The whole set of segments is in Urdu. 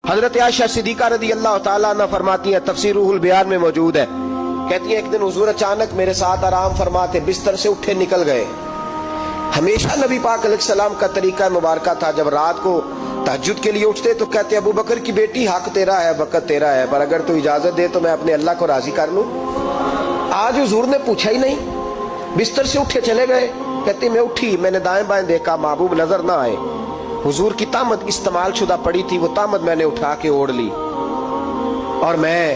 حضرت عائشہ صدیقہ رضی اللہ تعالیٰ عنہ فرماتی ہیں، تفسیر روح البیان میں موجود ہے، کہتی ہیں ایک دن حضور اچانک میرے ساتھ آرام فرماتے بستر سے اٹھے نکل گئے۔ ہمیشہ نبی پاک علیہ السلام کا طریقہ مبارکہ تھا، جب رات کو تہجد کے لیے اٹھتے تو کہتے ابو بکر کی بیٹی حق تیرا ہے، وقت تیرا ہے، پر اگر تو اجازت دے تو میں اپنے اللہ کو راضی کر لوں۔ آج حضور نے پوچھا ہی نہیں، بستر سے اٹھے چلے گئے۔ کہتے میں اٹھی، میں نے دائیں بائیں دیکھا، محبوب نظر نہ آئے۔ حضور کی طامت استعمال شدہ پڑی تھی، وہ طامت میں نے اٹھا کے اوڑھ لی اور میں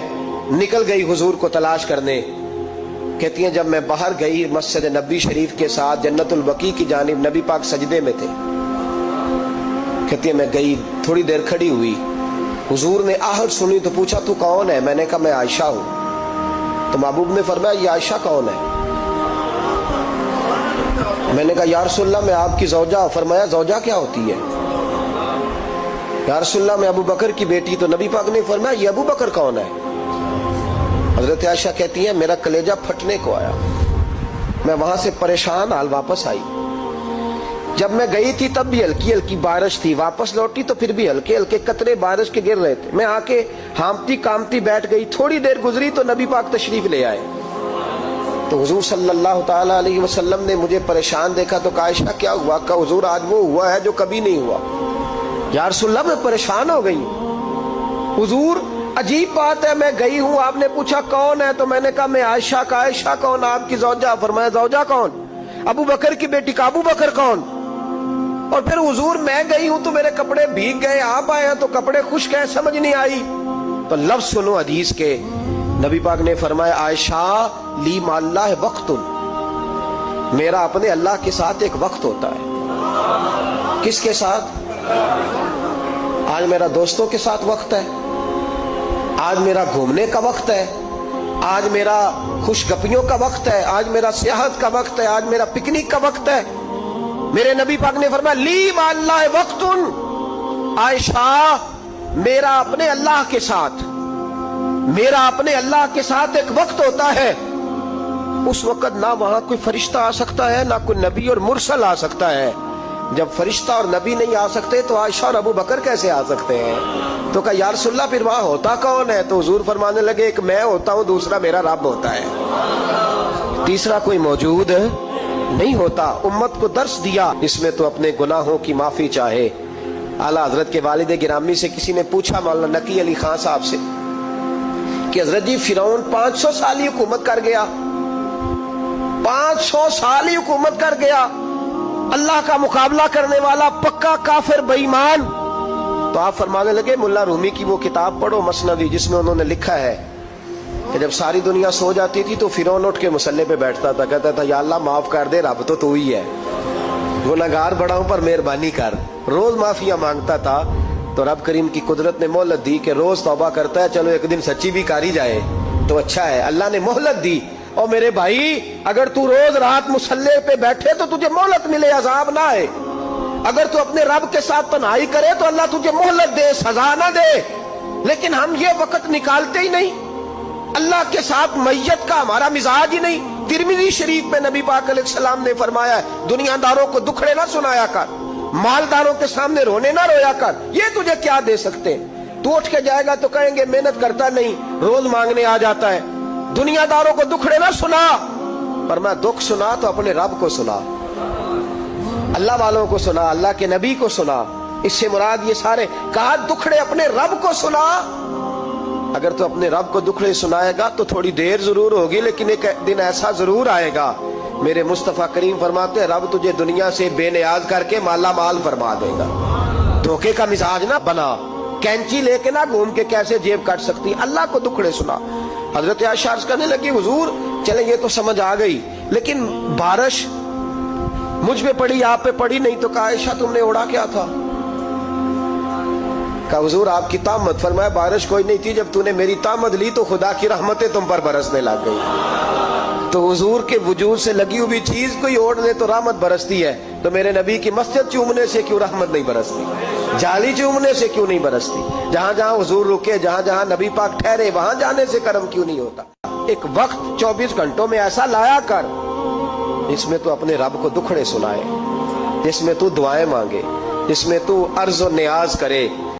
نکل گئی حضور کو تلاش کرنے۔ کہتی ہیں جب میں باہر گئی مسجد نبی شریف کے ساتھ جنت البقیع کی جانب، نبی پاک سجدے میں تھے۔ کہتی ہیں میں گئی، تھوڑی دیر کھڑی ہوئی، حضور نے آہٹ سنی تو پوچھا تو کون ہے؟ میں نے کہا میں عائشہ ہوں۔ تو محبوب نے فرمایا یہ عائشہ کون ہے؟ میں نے کہا یا رسول اللہ میں آپ کی زوجہ ہوں۔ فرمایا زوجہ کیا ہوتی ہے؟ یا رسول اللہ میں ابو بکر کی بیٹی۔ تو نبی پاک نے فرمایا یہ ابو بکر کون ہے؟ حضرت عائشہ کہتی ہیں میرا کلیجہ پھٹنے کو آیا، میں وہاں سے پریشان حال واپس آئی۔ جب میں گئی تھی تب بھی ہلکی ہلکی بارش تھی، واپس لوٹی تو پھر بھی ہلکے ہلکے قطرے بارش کے گر رہے تھے۔ میں آ کے ہامتی کامتی بیٹھ گئی، تھوڑی دیر گزری تو نبی پاک تشریف لے آئے۔ تو حضور صلی اللہ تعالیٰ علیہ وسلم نے مجھے پریشان دیکھا تو کہا عائشہ کیا ہوا؟ کہا حضور آج وہ ہوا ہے جو کبھی نہیں ہوا۔ یا رسول اللہ میں پریشان ہو گئی۔ حضور عجیب بات ہے، میں گئی ہوں، آپ نے پوچھا کون ہے تو میں نے کہا میں عائشہ کا۔ عائشہ کون؟ آپ کی زوجہ۔ فرمایا زوجہ کون؟ ابو بکر کی بیٹی کا۔ ابو بکر کون؟ اور پھر حضور میں گئی ہوں تو میرے کپڑے بھیگ گئے، آپ آئے ہیں تو کپڑے خشک ہیں، سمجھ نہیں آئی۔ تو لفظ سنو حدیث کے، نبی پاک نے فرمایا عائشہ لی مع اللہ وقت، میرا اپنے اللہ کے ساتھ ایک وقت ہوتا ہے۔ کس کے ساتھ؟ آج میرا دوستوں کے ساتھ وقت ہے، آج میرا گھومنے کا وقت ہے، آج میرا خوش گپیوں کا وقت ہے، آج میرا سیاحت کا وقت ہے، آج میرا پکنک کا وقت ہے۔ میرے نبی پاک نے فرمایا لی مع اللہ وقت، عائشہ میرا اپنے اللہ کے ساتھ، میرا اپنے اللہ کے ساتھ ایک وقت ہوتا ہے۔ اس وقت نہ وہاں کوئی فرشتہ آ سکتا ہے، نہ کوئی نبی اور مرسل آ سکتا ہے۔ جب فرشتہ اور نبی نہیں آ سکتے تو عائشہ اور ابو بکر کیسے آ سکتے ہیں؟ تو کہا یا رسول اللہ پھر وہاں ہوتا کون ہے؟ تو حضور فرمانے لگے ایک میں ہوتا ہوں، دوسرا میرا رب ہوتا ہے، تیسرا کوئی موجود نہیں ہوتا۔ امت کو درس دیا، اس میں تو اپنے گناہوں کی معافی چاہے۔ اعلیٰ حضرت کے والد گرامی سے کسی نے پوچھا، مولانا نقی علی خان صاحب سے، کہ حضرت جی فرعون 500 سال ہی حکومت کر گیا، 500 سال ہی حکومت کر گیا، اللہ کا مقابلہ کرنے والا پکا کافر بے ایمان۔ تو آپ فرمانے لگے ملا رومی کی وہ کتاب پڑھو مثنوی، جس میں انہوں نے لکھا ہے کہ جب ساری دنیا سو جاتی تھی تو فرعون اٹھ کے مصلے پہ بیٹھتا تھا، کہتا تھا یا اللہ معاف کر دے، رب تو ہی ہے، گناہگار بڑا ہوں پر مہربانی کر۔ روز معافیاں مانگتا تھا تو رب کریم کی قدرت نے مہلت دی کہ روز توبہ کرتا ہے، چلو ایک دن سچی بھی کاری جائے تو اچھا ہے۔ اللہ نے مہلت دی، اور میرے بھائی اگر تو روز رات مصلے پہ بیٹھے تو تجھے مہلت ملے، عذاب نہ آئے۔ اگر تو اپنے رب کے ساتھ تنہائی کرے تو اللہ تجھے مہلت دے، سزا نہ دے۔ لیکن ہم یہ وقت نکالتے ہی نہیں، اللہ کے ساتھ میت کا ہمارا مزاج ہی نہیں۔ ترمذی شریف میں نبی پاک علیہ السلام نے فرمایا ہے دنیا داروں کو دکھڑے نہ سنایا کر، مالداروں کے سامنے رونے نہ رویا کر، یہ تجھے کیا دے سکتے؟ تو اٹھ کے جائے گا تو کہیں گے محنت کرتا نہیں، روز مانگنے آ جاتا ہے۔ دنیا داروں کو دکھڑے نہ سنا، پر میں دکھ سنا تو اپنے رب کو سنا، اللہ والوں کو سنا، اللہ کے نبی کو سنا۔ اس سے مراد یہ سارے کہا دکھڑے اپنے رب کو سنا۔ اگر تو اپنے رب کو دکھڑے سنائے گا تو تھوڑی دیر ضرور ہوگی، لیکن ایک دن ایسا ضرور آئے گا، میرے مصطفیٰ کریم فرماتے ہیں رب تجھے دنیا سے بے نیاز کر کے مالا مال فرما دے گا۔ دھوکے کا مزاج نہ بنا، کینچی لے کے نہ گھوم کے کیسے جیب کٹ سکتی، اللہ کو دکھڑے سنا۔ حضرت عائشہ عرض کرنے لگی حضور چلیں یہ تو سمجھ آ گئی، لیکن بارش مجھ پہ پڑی آپ پہ پڑی نہیں، تو کہا عائشہ تم نے اڑا کیا تھا؟ کہا حضور آپ کی طامت۔ فرمایا بارش کوئی نہیں تھی، جب تو نے میری طامت لی تو خدا کی رحمتیں تم پر برسنے لگ گئی۔ تو حضور کے وجود سے لگی ہوئی چیز کوئی اوڑھ لے تو رحمت برستی ہے، تو میرے نبی کی مسجد چومنے سے کیوں رحمت نہیں برستی؟ جالی چومنے سے کیوں نہیں برستی؟ جہاں جہاں حضور رکے، جہاں جہاں نبی پاک ٹھہرے، وہاں جانے سے کرم کیوں نہیں ہوتا؟ ایک وقت 24 گھنٹوں میں ایسا لایا کر جس میں تو اپنے رب کو دکھڑے سنائے، جس میں تو دعائیں مانگے، جس میں تو عرض و نیاز کرے۔